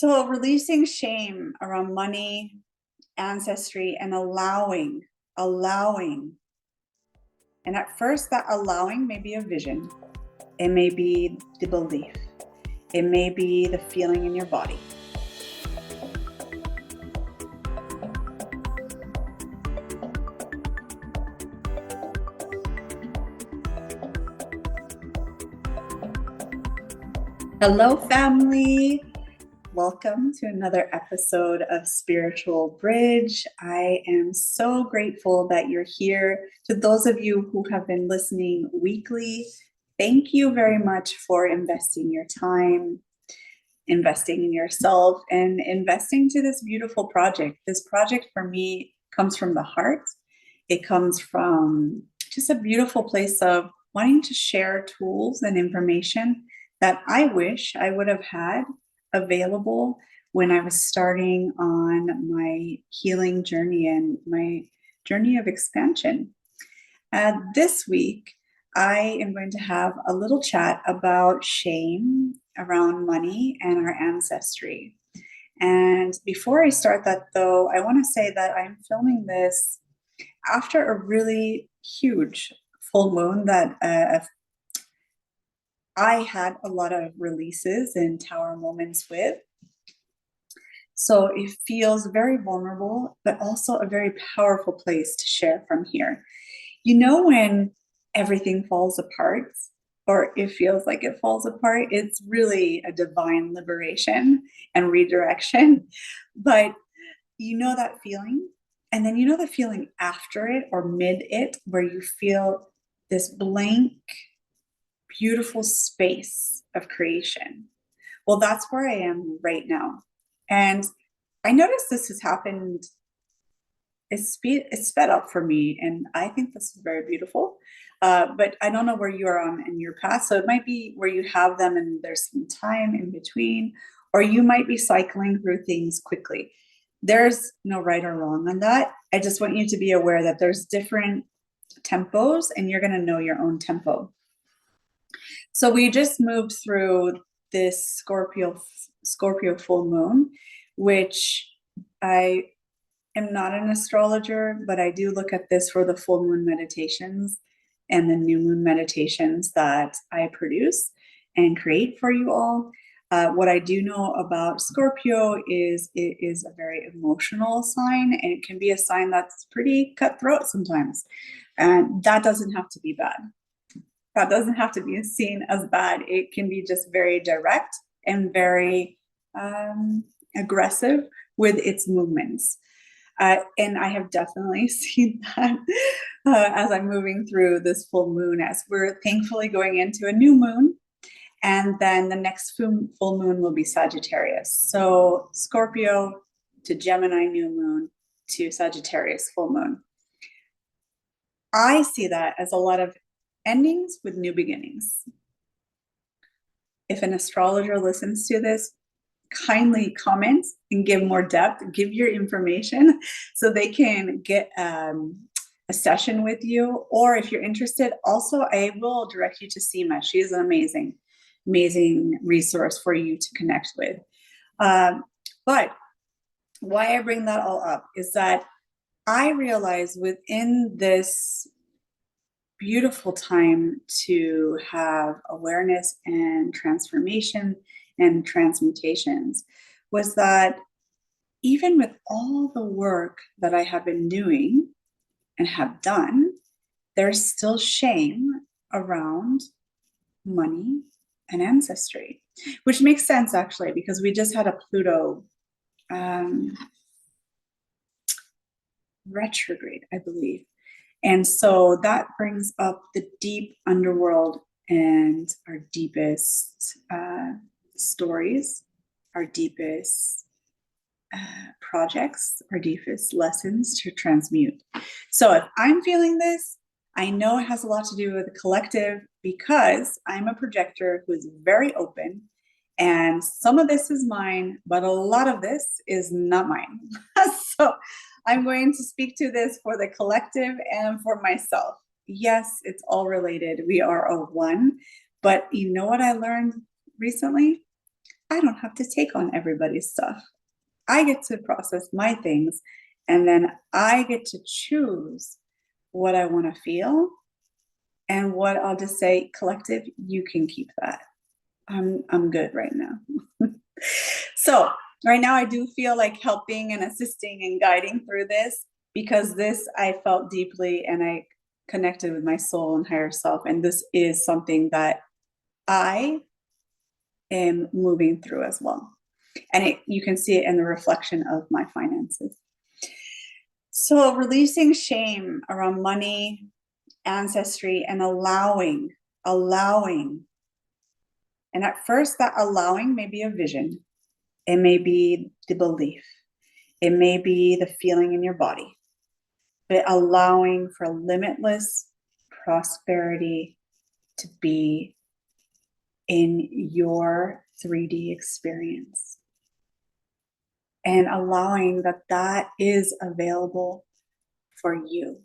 So releasing shame around money, ancestry, and allowing. And at first, that allowing may be a vision. It may be the belief. It may be the feeling in your body. Hello, family. Welcome to another episode of Spiritual Bridge. I am so grateful that you're here. To those of you who have been listening weekly, thank you very much for investing your time, investing in yourself, and investing to this beautiful project. This project for me comes from the heart. It comes from just a beautiful place of wanting to share tools and information that I wish I would have had available when I was starting on my healing journey and my journey of expansion. This week, I am going to have a little chat about shame around money and our ancestry. And before I start that, though, I want to say that I'm filming this after a really huge full moon that I had a lot of releases and tower moments with. So it feels very vulnerable, but also a very powerful place to share from here. You know, when everything falls apart, or it feels like it falls apart, it's really a divine liberation and redirection. But you know that feeling, and then you know the feeling after it or mid it, where you feel this blank, beautiful space of creation. Well, that's where I am right now. And I noticed this has happened, it's sped up for me. And I think this is very beautiful. But I don't know where you are on in your path. So it might be where you have them and there's some time in between, or you might be cycling through things quickly. There's no right or wrong on that. I just want you to be aware that there's different tempos and you're going to know your own tempo. So we just moved through this Scorpio full moon, which I am not an astrologer, but I do look at this for the full moon meditations and the new moon meditations that I produce and create for you all. What I do know about Scorpio is it is a very emotional sign, and it can be a sign that's pretty cutthroat sometimes. And that doesn't have to be bad. That doesn't have to be seen as bad. It can be just very direct and very aggressive with its movements. And I have definitely seen that as I'm moving through this full moon, as we're thankfully going into a new moon. And then the next full moon will be Sagittarius. So Scorpio to Gemini new moon to Sagittarius full moon. I see that as a lot of endings with new beginnings. If an astrologer listens to this, kindly comment and give more depth, give your information so they can get a session with you. Or if you're interested, also I will direct you to Seema. She is an amazing resource for you to connect with. But why I bring that all up is that I realize within this beautiful time to have awareness and transformation and transmutations was that even with all the work that I have been doing and have done, there's still shame around money and ancestry, which makes sense actually, because we just had a Pluto retrograde, I believe. And so that brings up the deep underworld and our deepest stories, our deepest projects, our deepest lessons to transmute. So if I'm feeling this, I know it has a lot to do with the collective because I'm a projector who is very open. And some of this is mine, but a lot of this is not mine. So I'm going to speak to this for the collective and for myself. Yes, it's all related. We are a one. But you know what I learned recently? I don't have to take on everybody's stuff. I get to process my things, and then I get to choose what I want to feel, and what I'll just say, collective, you can keep that. I'm good right now. So right now I do feel like helping and assisting and guiding through this, because this I felt deeply and I connected with my soul and higher self. And this is something that I am moving through as well. And you can see it in the reflection of my finances. So releasing shame around money, ancestry, and allowing. And at first, that allowing may be a vision. It may be the belief. It may be the feeling in your body. But allowing for limitless prosperity to be in your 3D experience. And allowing that that is available for you.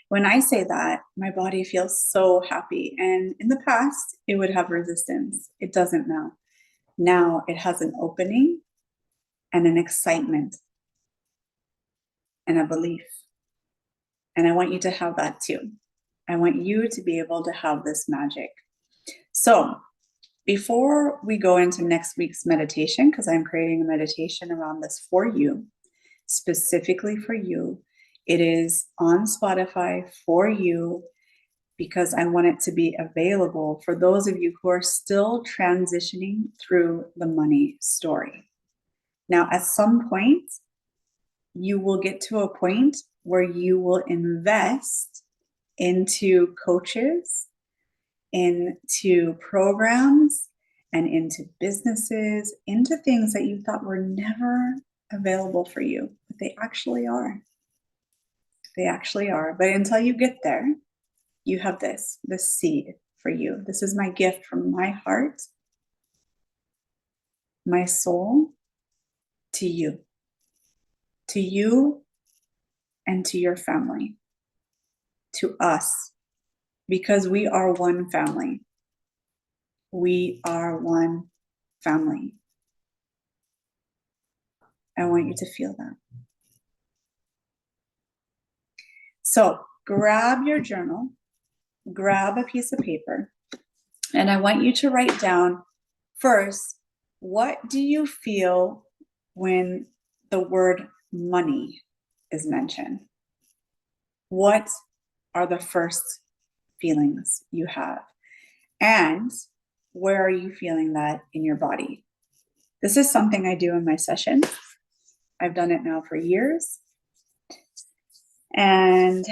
When I say that, my body feels so happy. And in the past, it would have resistance. It doesn't now. Now it has an opening and an excitement and a belief. And I want you to have that too. I want you to be able to have this magic. So before we go into next week's meditation, because I'm creating a meditation around this for you, specifically for you, it is on Spotify for you, because I want it to be available for those of you who are still transitioning through the money story. Now, at some point, you will get to a point where you will invest into coaches, into programs, and into businesses, into things that you thought were never available for you, but they actually are. They actually are. But until you get there, you have this seed for you. This is my gift from my heart, my soul, to you and to your family, to us, because we are one family. We are one family. I want you to feel that. So grab your journal, grab a piece of paper, and I want you to write down first, what do you feel when the word money is mentioned? What are the first feelings you have? And where are you feeling that in your body? This is something I do in my sessions. I've done it now for years. And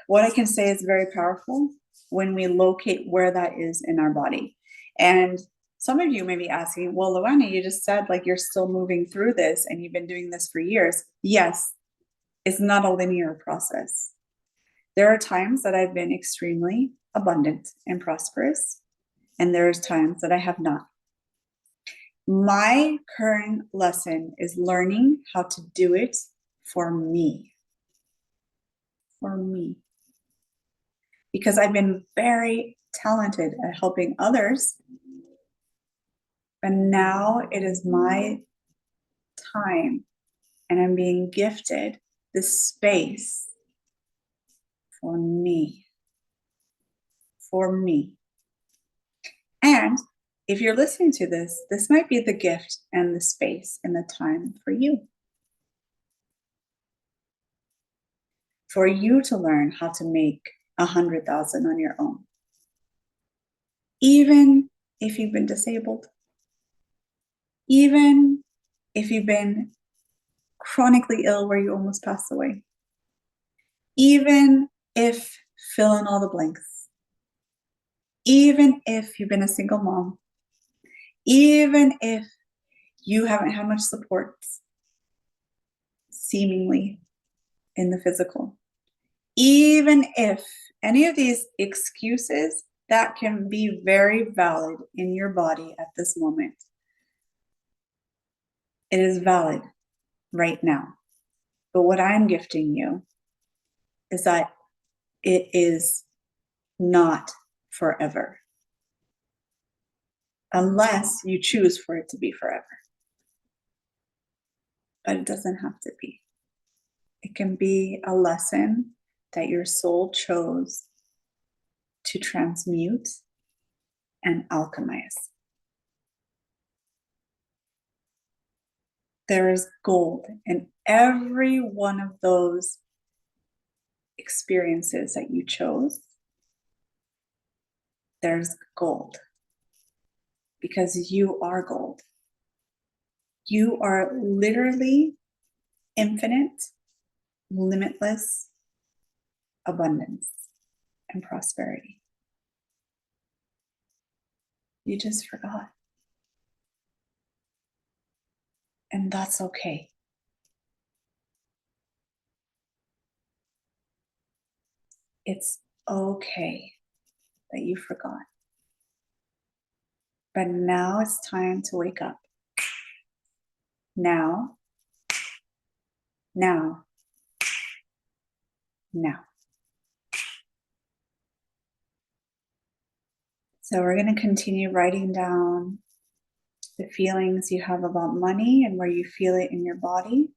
what I can say is very powerful when we locate where that is in our body. And some of you may be asking, well, Luana, you just said like you're still moving through this and you've been doing this for years. Yes, it's not a linear process. There are times that I've been extremely abundant and prosperous, and there's times that I have not. My current lesson is learning how to do it for me. For me. Because I've been very talented at helping others, but now it is my time, and I'm being gifted this space for me. For me. And if you're listening to this, this might be the gift and the space and the time for you. For you to learn how to make 100,000 on your own. Even if you've been disabled. Even if you've been chronically ill where you almost passed away. Even if fill in all the blanks. Even if you've been a single mom. Even if you haven't had much support, seemingly, in the physical. Even if any of these excuses that can be very valid in your body at this moment, it is valid right now. But what I'm gifting you is that it is not forever. unless you choose for it to be forever. But it doesn't have to be. It can be a lesson that your soul chose to transmute and alchemize. There is gold in every one of those experiences that you chose. There's gold, because you are gold. You are literally infinite, limitless abundance and prosperity. You just forgot. And that's okay. It's okay that you forgot. But now it's time to wake up. Now. Now. Now. So we're going to continue writing down the feelings you have about money and where you feel it in your body.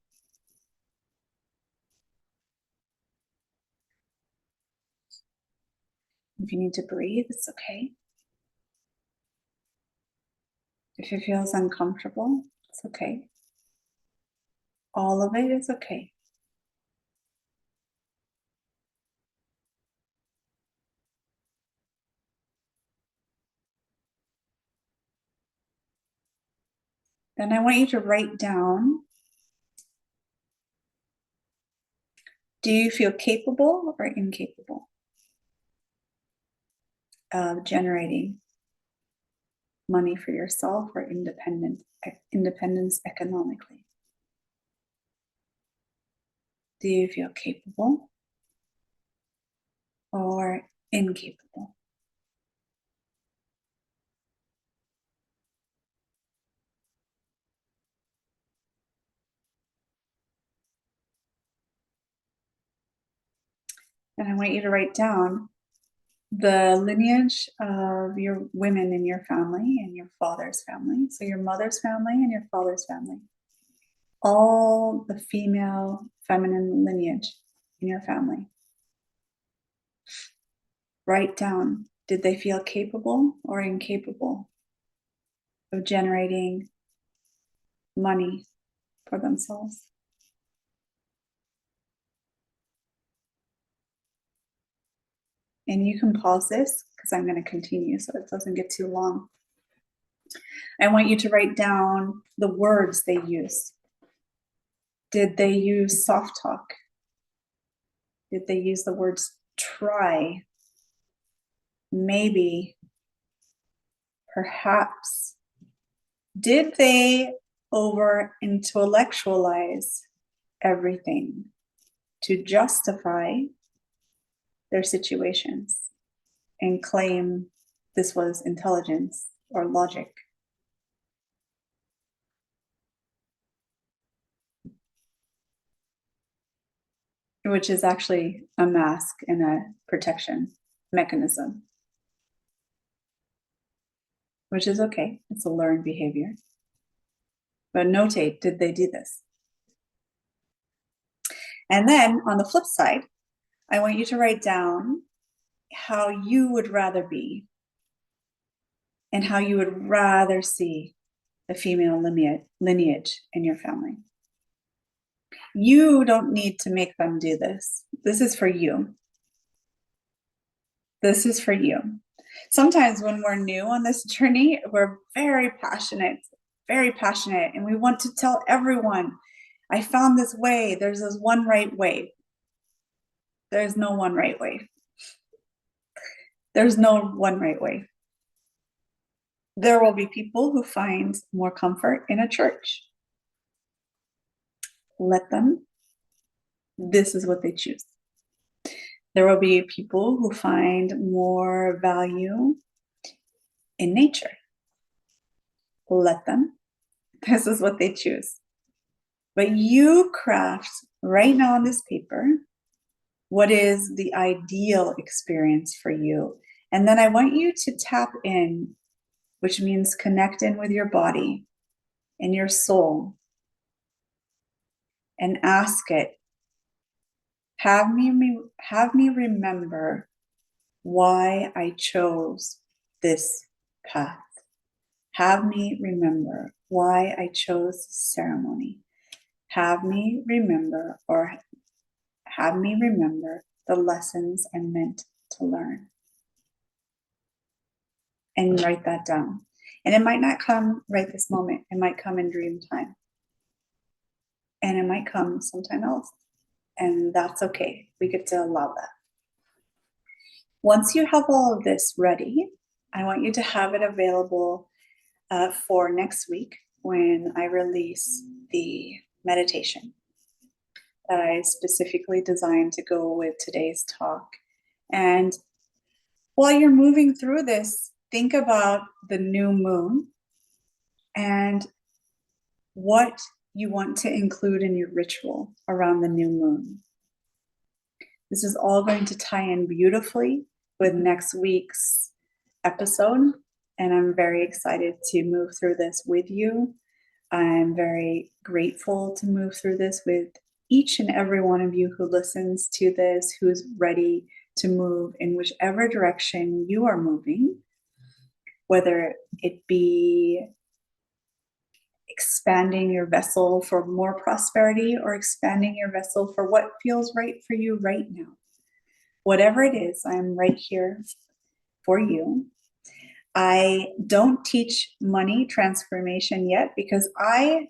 If you need to breathe, it's okay. If it feels uncomfortable, it's okay. All of it is okay. Then I want you to write down, do you feel capable or incapable of generating money for yourself or independence economically? Do you feel capable or incapable? And I want you to write down the lineage of your women in your family and your father's family. So your mother's family and your father's family. All the female, feminine lineage in your family. Write down, did they feel capable or incapable of generating money for themselves? And you can pause this because I'm going to continue so it doesn't get too long. I want you to write down the words they use. Did they use soft talk? Did they use the words try? Maybe, perhaps. Did they over intellectualize everything to justify their situations and claim this was intelligence or logic? Which is actually a mask and a protection mechanism. Which is okay. It's a learned behavior. But notate, did they do this? And then on the flip side, I want you to write down how you would rather be and how you would rather see the female lineage in your family. You don't need to make them do this. This is for you. This is for you. Sometimes when we're new on this journey, we're very passionate, and we want to tell everyone, I found this way. There's this one right way. There's no one right way. There's no one right way. There will be people who find more comfort in a church. Let them. This is what they choose. There will be people who find more value in nature. Let them. This is what they choose. But you craft right now on this paper what is the ideal experience for you. And then I want you to tap in which means connect in with your body and your soul and ask it, have me remember why I chose this path. Have me remember why I chose this ceremony. Have me remember the lessons I'm meant to learn. And write that down. And it might not come right this moment. It might come in dream time. And it might come sometime else. And that's okay. We get to allow that. Once you have all of this ready, I want you to have it available for next week when I release the meditation that I specifically designed to go with today's talk. And while you're moving through this, think about the new moon and what you want to include in your ritual around the new moon. This is all going to tie in beautifully with next week's episode, and I'm very excited to move through this with you. I'm very grateful to move through this with each and every one of you who listens to this, who's ready to move in whichever direction you are moving, whether it be expanding your vessel for more prosperity or expanding your vessel for what feels right for you right now. Whatever it is, I'm right here for you. I don't teach money transformation yet because I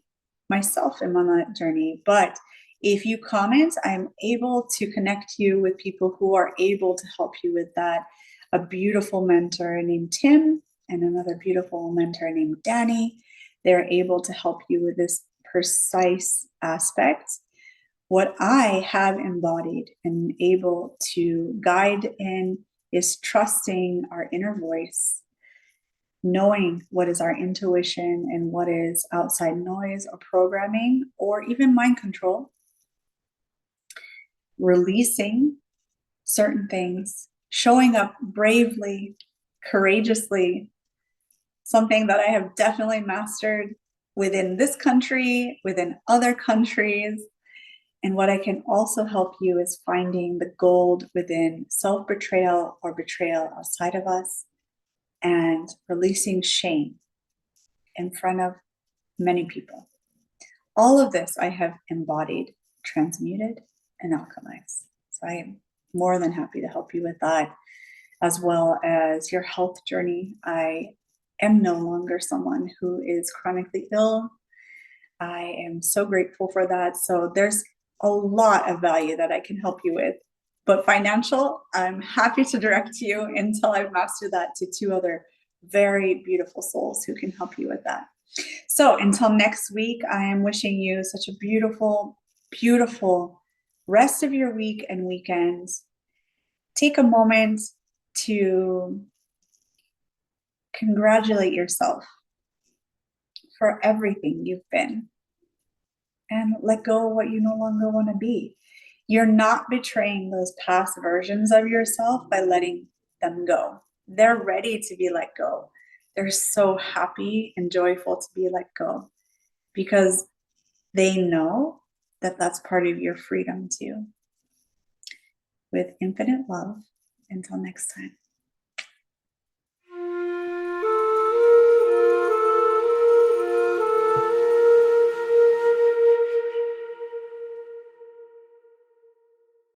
myself am on that journey. But if you comment, I'm able to connect you with people who are able to help you with that. A beautiful mentor named Tim and another beautiful mentor named Danny. They're able to help you with this precise aspect. What I have embodied and able to guide in is trusting our inner voice, knowing what is our intuition and what is outside noise or programming or even mind control, releasing certain things, showing up bravely, courageously, something that I have definitely mastered within this country, within other countries. And what I can also help you is finding the gold within self-betrayal or betrayal outside of us and releasing shame in front of many people. All of this I have embodied, transmuted, and alchemized. So I am more than happy to help you with that, as well as your health journey. I am no longer someone who is chronically ill. I am so grateful for that. So there's a lot of value that I can help you with. But financial, I'm happy to direct you until I've mastered that to two other very beautiful souls who can help you with that. So until next week, I am wishing you such a beautiful, beautiful rest of your week and weekend. Take a moment to congratulate yourself for everything you've been and let go of what you no longer want to be. You're not betraying those past versions of yourself by letting them go. They're ready to be let go. They're so happy and joyful to be let go because they know that that's part of your freedom too. With infinite love, until next time.